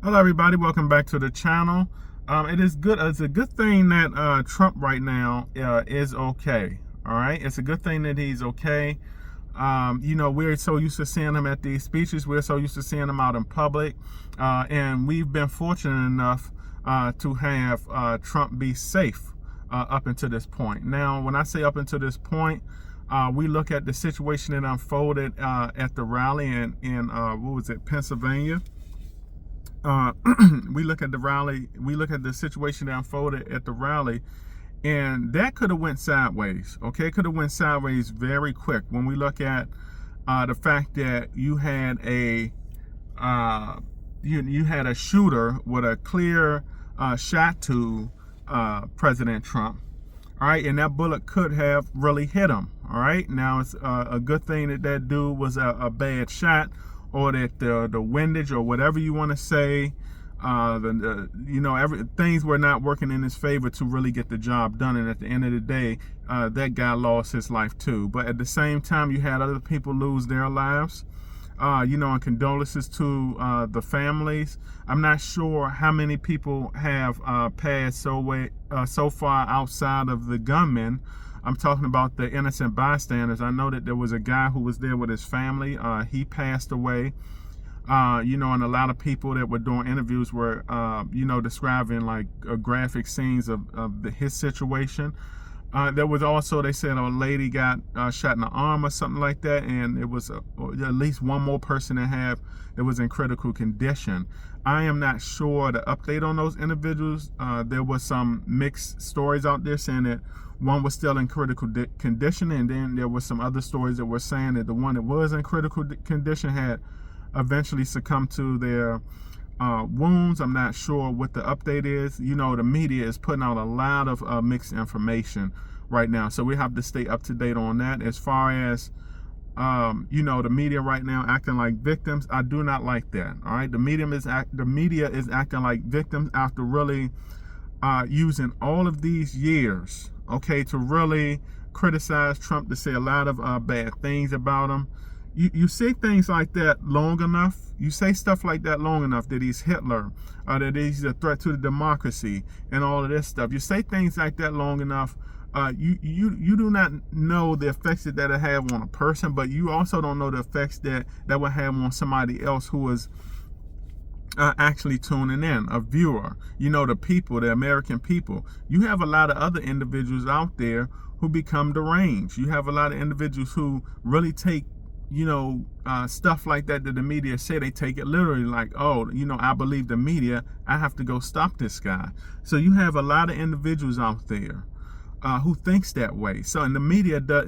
Hello, everybody. Welcome back to the channel. It is good. It's a good thing that Trump right now is okay. All right, it's a good thing that he's okay. We're so used to seeing him at these speeches. We're so used to seeing him out in public, and we've been fortunate enough to have Trump be safe up until this point. Now, when I say up until this point, we look at the situation that unfolded at the rally in what was it, Pennsylvania. We look at the rally, we look at the situation that unfolded at the rally, and that could have went sideways. Okay, could have went sideways very quick. When we look at the fact that you had a you had a shooter with a clear shot to President Trump. All right, and that bullet could have really hit him. All right, now it's a good thing that that dude was a bad shot, or that the windage or whatever you want to say, things were not working in his favor to really get the job done. And at the end of the day, that guy lost his life too. But at the same time, you had other people lose their lives. And condolences to the families. I'm not sure how many people have passed so far outside of the gunmen. I'm talking about the innocent bystanders. I know that there was a guy who was there with his family. He passed away. And a lot of people that were doing interviews were, describing like graphic scenes of his situation. There was also, they said, a lady got shot in the arm or something like that, and it was at least one more person that was in critical condition. I am not sure the update on those individuals. There was some mixed stories out there saying that one was still in critical condition, and then there were some other stories that were saying that the one that was in critical condition had eventually succumbed to their wounds. I'm not sure what the update is. The media is putting out a lot of mixed information right now, so we have to stay up to date on that. As far as the media right now acting like victims, I do not like that. All right, the media is acting like victims after really using all of these years, okay, to really criticize Trump, to say a lot of bad things about him. You say things like that long enough, you say stuff like that long enough, that he's Hitler, that he's a threat to the democracy and all of this stuff. You say things like that long enough, you do not know the effects that it have on a person, but you also don't know the effects that will have on somebody else who is actually tuning in, a viewer, the people, the American people. You have a lot of other individuals out there who become deranged. You have a lot of individuals who really take stuff like that the media say, they take it literally, like, oh, I believe the media, I have to go stop this guy. So you have a lot of individuals out there who thinks that way. So in the media, the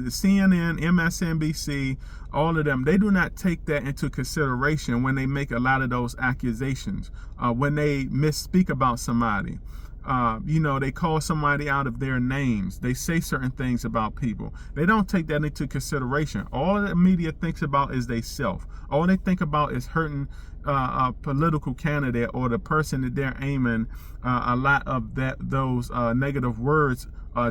CNN, MSNBC, all of them, they do not take that into consideration when they make a lot of those accusations. When they misspeak about somebody, they call somebody out of their names. They say certain things about people. They don't take that into consideration. All the media thinks about is they self. All they think about is hurting a political candidate or the person that they're aiming a lot of those negative words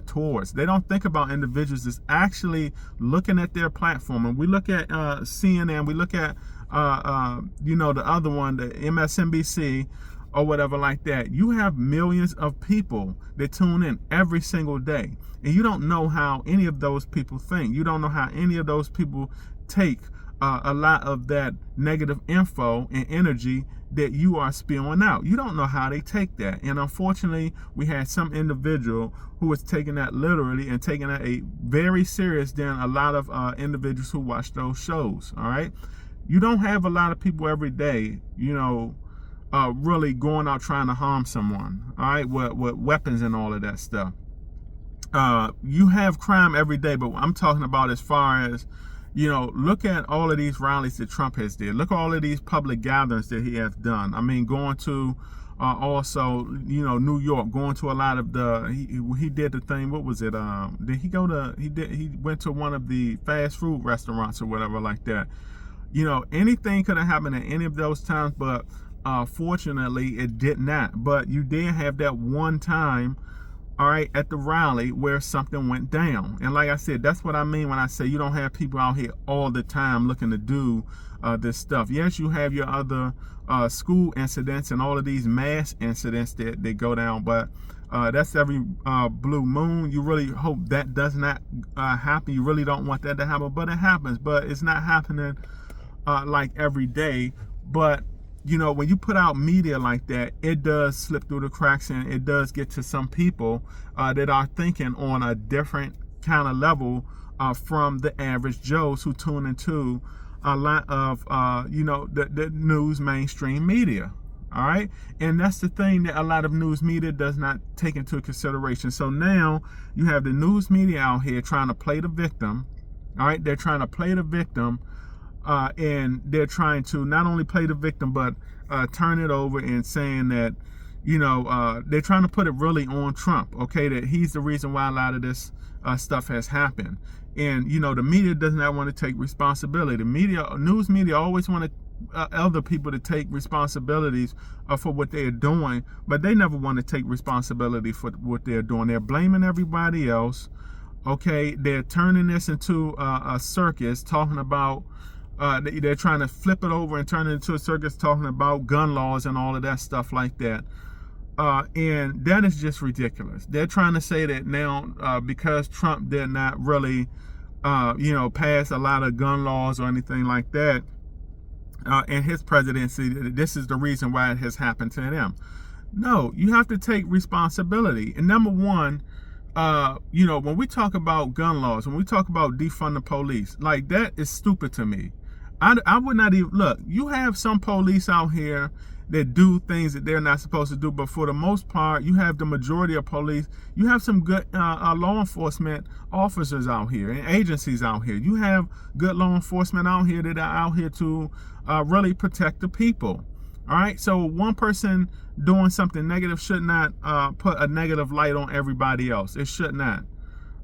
towards. They don't think about individuals that's actually looking at their platform. And we look at CNN, we look at the other one, the MSNBC, or whatever like that. You have millions of people that tune in every single day, and you don't know how any of those people think. You don't know how any of those people take a lot of that negative info and energy that you are spewing out. You don't know how they take that. And unfortunately, we had some individual who was taking that literally and taking that a very serious than a lot of individuals who watch those shows. All right, you don't have a lot of people every day, really going out trying to harm someone, all right, with weapons and all of that stuff. You have crime every day, but I'm talking about as far as, look at all of these rallies that Trump has did. Look at all of these public gatherings that he has done. I mean, going to also, New York, going to a lot of he did the thing, what was it? He went to one of the fast food restaurants or whatever like that. Anything could have happened at any of those times, but fortunately it did not. But you did have that one time, all right, at the rally where something went down. And like I said, that's what I mean when I say you don't have people out here all the time looking to do this stuff. Yes, you have your other school incidents and all of these mass incidents that go down, but that's every blue moon. You really hope that does not happen. You really don't want that to happen, but it happens. But it's not happening like every day. But you know, when you put out media like that, it does slip through the cracks, and it does get to some people that are thinking on a different kind of level from the average Joes who tune into a lot of the news mainstream media. All right, and that's the thing that a lot of news media does not take into consideration. So now you have the news media out here trying to play the victim. All right, they're trying to play the victim, and they're trying to not only play the victim but turn it over and saying that they're trying to put it really on Trump. Okay, that he's the reason why a lot of this stuff has happened. And the media does not want to take responsibility. The news media always want to other people to take responsibilities for what they're doing, but they never want to take responsibility for what they're doing. They're blaming everybody else. Okay, they're turning this into a circus, talking about they're trying to flip it over and turn it into a circus, talking about gun laws and all of that stuff like that. And that is just ridiculous. They're trying to say that now because Trump did not really pass a lot of gun laws or anything like that in his presidency, this is the reason why it has happened to them. No, you have to take responsibility. And number one, when we talk about gun laws, when we talk about defund the police, like that is stupid to me. I would not even look. You have some police out here that do things that they're not supposed to do, but for the most part, you have the majority of police. You have some good law enforcement officers out here and agencies out here. You have good law enforcement out here that are out here to really protect the people. All right, so one person doing something negative should not put a negative light on everybody else. It should not.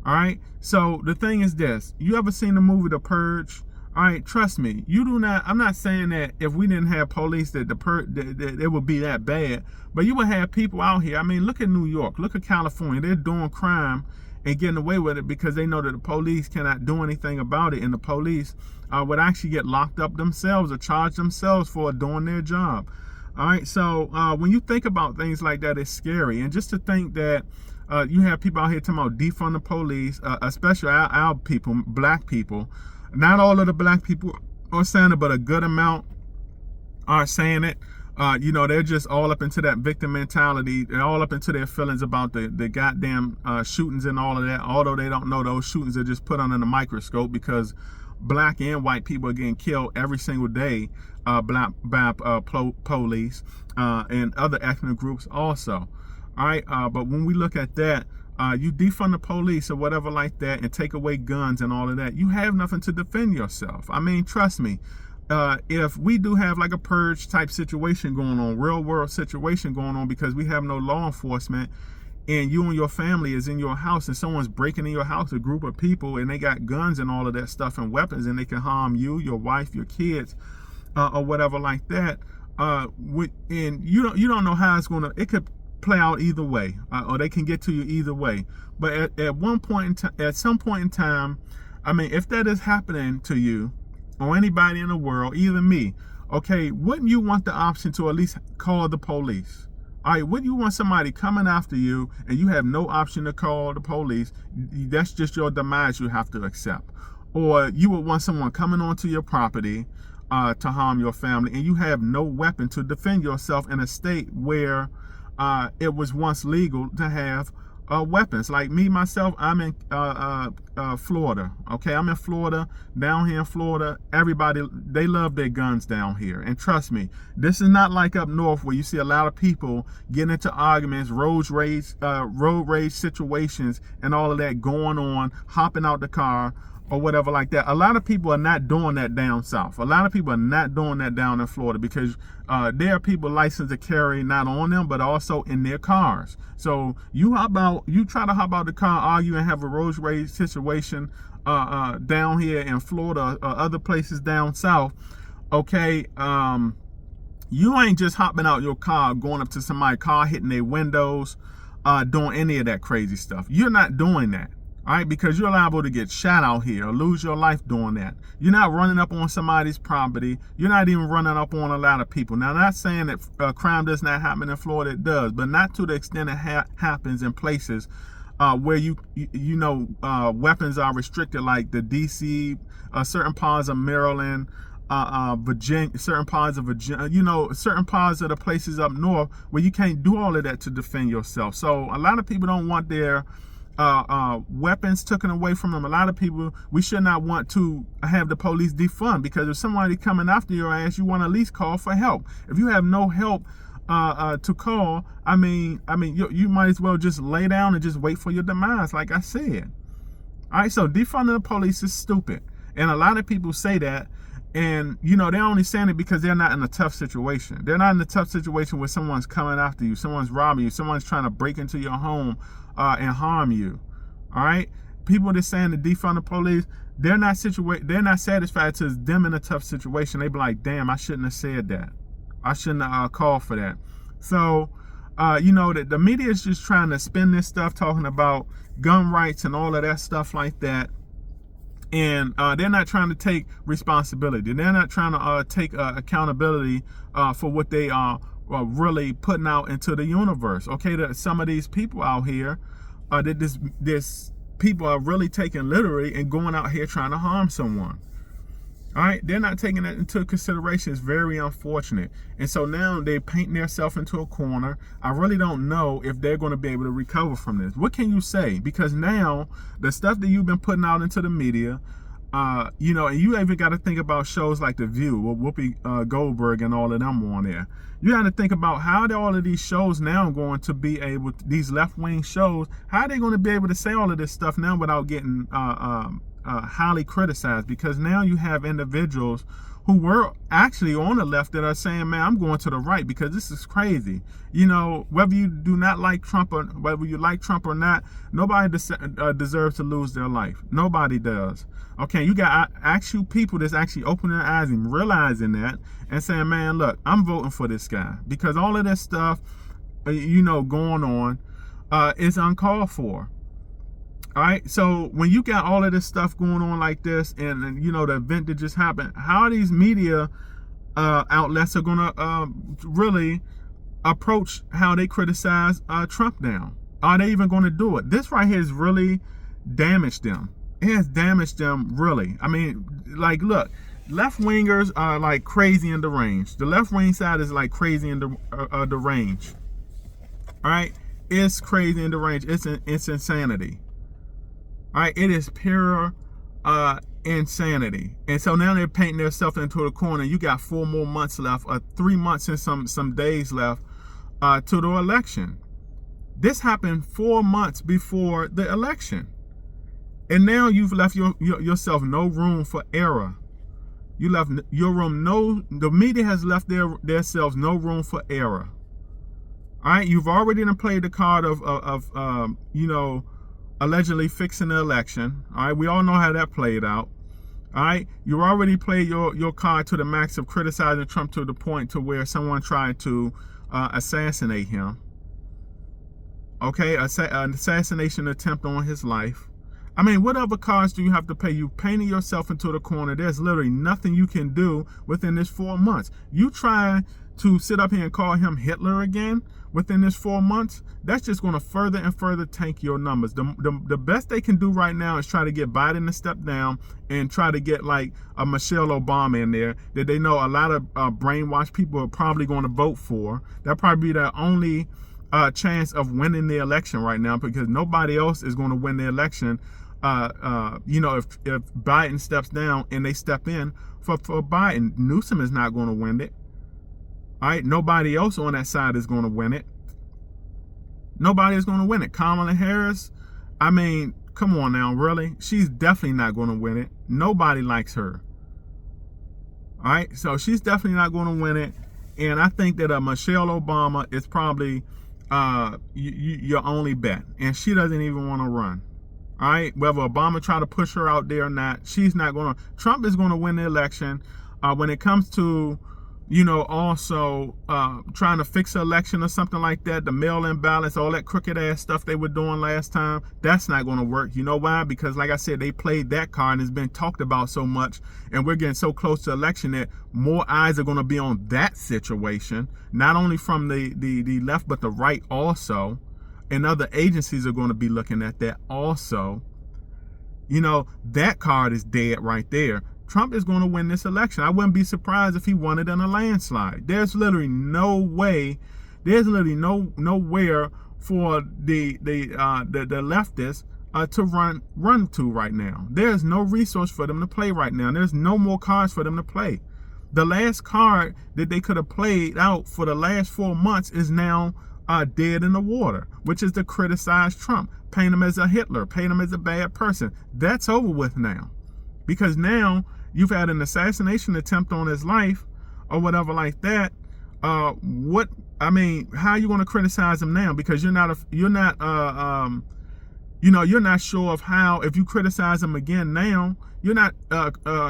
All right, so the thing is this: you ever seen the movie The Purge? All right, trust me, you do not. I'm not saying that if we didn't have police that that it would be that bad, but you would have people out here. I mean, look at New York, look at California. They're doing crime and getting away with it because they know that the police cannot do anything about it, and the police would actually get locked up themselves or charge themselves for doing their job. All right, so when you think about things like that, it's scary. And just to think that you have people out here talking about defund the police, especially our people, black people. Not all of the black people are saying it, but a good amount are saying it. They're just all up into that victim mentality. They're all up into their feelings about the goddamn shootings and all of that. Although they don't know those shootings are just put under the microscope because black and white people are getting killed every single day by police and other ethnic groups also. All right, but when we look at that, you defund the police or whatever like that and take away guns and all of that, you have nothing to defend yourself. I mean, trust me, if we do have like a purge type situation going on, real world situation going on, because we have no law enforcement and you and your family is in your house and someone's breaking in your house, a group of people, and they got guns and all of that stuff and weapons, and they can harm you, your wife, your kids, or whatever like that, and you don't know how it's gonna, it could play out either way, or they can get to you either way. But at some point in time, I mean, if that is happening to you or anybody in the world, even me, okay, wouldn't you want the option to at least call the police? All right, wouldn't you want somebody coming after you and you have no option to call the police? That's just your demise you have to accept. Or you would want someone coming onto your property to harm your family, and you have no weapon to defend yourself in a state where it was once legal to have weapons. Like me, myself, I'm in Florida. Okay, I'm in Florida, down here in Florida. Everybody, they love their guns down here. And trust me, this is not like up north where you see a lot of people getting into arguments, road rage situations, and all of that going on, hopping out the car or whatever like that. A lot of people are not doing that down south. A lot of people are not doing that down in Florida because there are people licensed to carry not on them, but also in their cars. So you try to hop out the car, argue, and have a road rage situation down here in Florida or other places down south. Okay, you ain't just hopping out your car, going up to somebody's car, hitting their windows, doing any of that crazy stuff. You're not doing that. All right, because you're liable to get shot out here or lose your life doing that. You're not running up on somebody's property. You're not even running up on a lot of people. Now, not saying that crime does not happen in Florida. It does, but not to the extent it happens in places where weapons are restricted, like the D.C., certain parts of Maryland, Virginia, certain parts of Virginia, certain parts of the places up north where you can't do all of that to defend yourself. So a lot of people don't want their weapons taken away from them. A lot of people, we should not want to have the police defund, because if somebody coming after your ass, you want to at least call for help. If you have no help to call, I mean, you might as well just lay down and just wait for your demise, like I said. All right, so defunding the police is stupid, and a lot of people say that, and they're only saying it because they're not in a tough situation. They're not in a tough situation where someone's coming after you, someone's robbing you, someone's trying to break into your home and harm you. All right, people that saying to defund the police, they're not satisfied to them in a tough situation. They be like, damn, I shouldn't have said that. I shouldn't have called for that. So, the media is just trying to spin this stuff, talking about gun rights and all of that stuff like that. And they're not trying to take responsibility. They're not trying to take accountability for what they are really putting out into the universe. Okay, that some of these people out here, that this people are really taking literally and going out here trying to harm someone. All right, they're not taking that into consideration. It's very unfortunate. And so now they paint themselves into a corner. I really don't know if they're going to be able to recover from this. What can you say? Because now the stuff that you've been putting out into the media, and you even got to think about shows like The View with Whoopi Goldberg and all of them on there. You got to think about how all of these shows now going to be able, these left-wing shows, how are they going to be able to say all of this stuff now without getting highly criticized? Because now you have individuals who were actually on the left that are saying, man, I'm going to the right because this is crazy. Whether you do not like Trump or whether you like Trump or not, nobody deserves to lose their life. Nobody does. Okay, you got actual people that's actually opening their eyes and realizing that and saying, man, look, I'm voting for this guy because all of this stuff, going on is uncalled for. All right, so when you got all of this stuff going on like this, and the event that just happened, how are these media outlets are going to really approach how they criticize Trump now? Are they even going to do it? This right here has really damaged them. It has damaged them, really. I mean, like, look, left-wingers are like crazy in the range. The left-wing side is like crazy in the range. All right, it's crazy in the range. It's insanity. All right, it is pure insanity. And so now they're painting themselves into the corner. You got 4 more months left, 3 months and some days left to the election. This happened 4 months before the election. And now you've left yourself no room for error. You left your room, the media has left themselves no room for error. All right, you've already played the card of allegedly fixing the election. All right, we all know how that played out. All right, you already played your card to the max of criticizing Trump to the point to where someone tried to assassinate him. Okay, an assassination attempt on his life. I mean, what other cards do you have to play? You painted yourself into the corner. There's literally nothing you can do within this 4 months. You try to sit up here and call him Hitler again within this 4 months, that's just going to further and further tank your numbers. The best they can do right now is try to get Biden to step down and try to get like a Michelle Obama in there that they know a lot of brainwashed people are probably going to vote for. That'll probably be their only chance of winning the election right now, because nobody else is going to win the election. If Biden steps down and they step in for Biden, Newsom is not going to win it. All right, nobody else on that side is going to win it. Nobody is going to win it. Kamala Harris, I mean, come on now, really? She's definitely not going to win it. Nobody likes her. All right, so she's definitely not going to win it. And I think that Michelle Obama is probably your only bet. And she doesn't even want to run. All right, whether Obama try to push her out there or not, she's not going to. Trump is going to win the election. When it comes to Also trying to fix an election or something like that, the mail-in ballots, all that crooked ass stuff they were doing last time, that's not going to work. You know why? Because like I said, they played that card and it's been talked about so much, and we're getting so close to election that more eyes are going to be on that situation, not only from the left but the right also, and other agencies are going to be looking at that also. That card is dead right there. Trump is going to win this election. I wouldn't be surprised if he won it in a landslide. There's literally no way. There's literally nowhere for the leftists to run to right now. There's no resource for them to play right now. There's no more cards for them to play. The last card that they could have played out for the last 4 months is now dead in the water, which is to criticize Trump, paint him as a Hitler, paint him as a bad person. That's over with now, because now you've had an assassination attempt on his life or whatever like that. How are you going to criticize him now? Because you're not sure of how, if you criticize him again now, you're not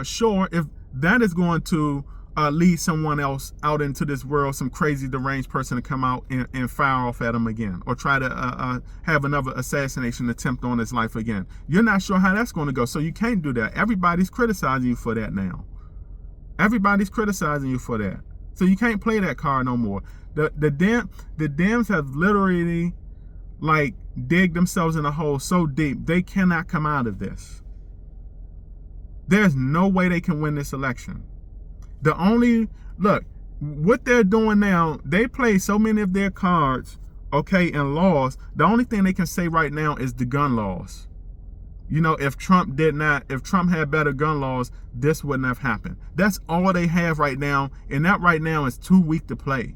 sure if that is going to lead someone else out into this world, some crazy deranged person to come out and fire off at him again, or try to have another assassination attempt on his life again. You're not sure how that's going to go, so you can't do that. Everybody's criticizing you for that now. Everybody's criticizing you for that, so you can't play that card no more. The Dems have literally dig themselves in a hole so deep they cannot come out of this. There's no way they can win this election. What they're doing now, they play so many of their cards, and laws. The only thing they can say right now is the gun laws. If Trump had better gun laws, this wouldn't have happened. That's all they have right now, and that right now is too weak to play.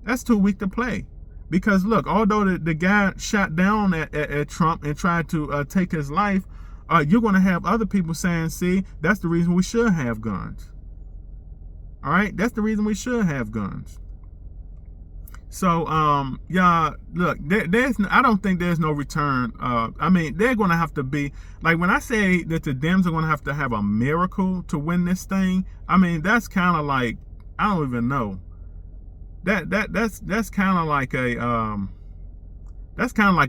That's too weak to play. Because look, although the guy shot down at Trump and tried to take his life, you're going to have other people saying, see, that's the reason we should have guns. All right, that's the reason we should have guns. So, look, I don't think there's no return. They're going to have to be, when I say that the Dems are going to have a miracle to win this thing, that's kind of I don't even know. That's kind of like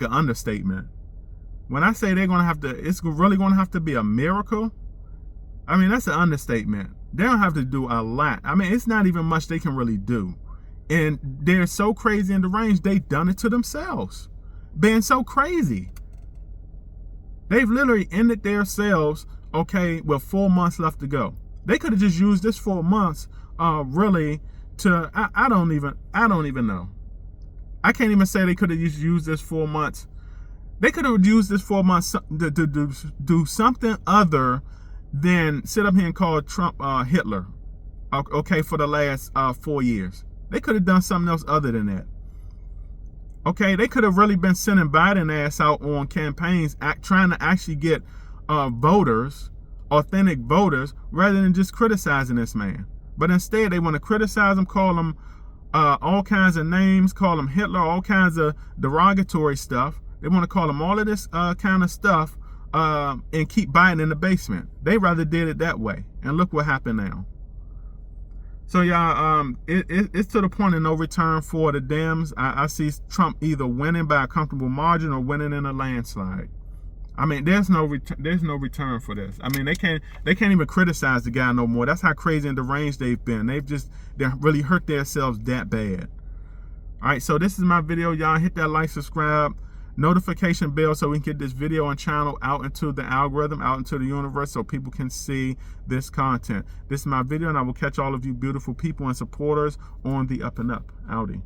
an understatement. When I say they're going to have to, it's really going to have to be a miracle. That's an understatement. They don't have to do a lot. It's not even much they can really do. And they're so crazy in the range, they've done it to themselves. Being so crazy. They've literally ended themselves, with 4 months left to go. They could have just used this 4 months, really, to, I don't even know. I can't even say they could have used this 4 months. They could have used this 4 months to do something other than sit up here and call Trump Hitler, for the last 4 years. They could have done something else other than that. They could have really been sending Biden ass out on campaigns, trying to actually get voters, authentic voters, rather than just criticizing this man. But instead, they want to criticize him, call him all kinds of names, call him Hitler, all kinds of derogatory stuff. They want to call him all of this kind of stuff, and keep Biden in the basement. They rather did it that way, and look what happened now. So y'all, it's to the point of no return for the Dems. I see Trump either winning by a comfortable margin or winning in a landslide. There's no return for this. They can't even criticize the guy no more. That's how crazy and deranged they've been. They really hurt themselves that bad. All right, so this is my video, y'all. Hit that like, subscribe, notification bell so we can get this video and channel out into the algorithm, out into the universe, so people can see this content. This is my video, and I will catch all of you beautiful people and supporters on the up and up. Outie.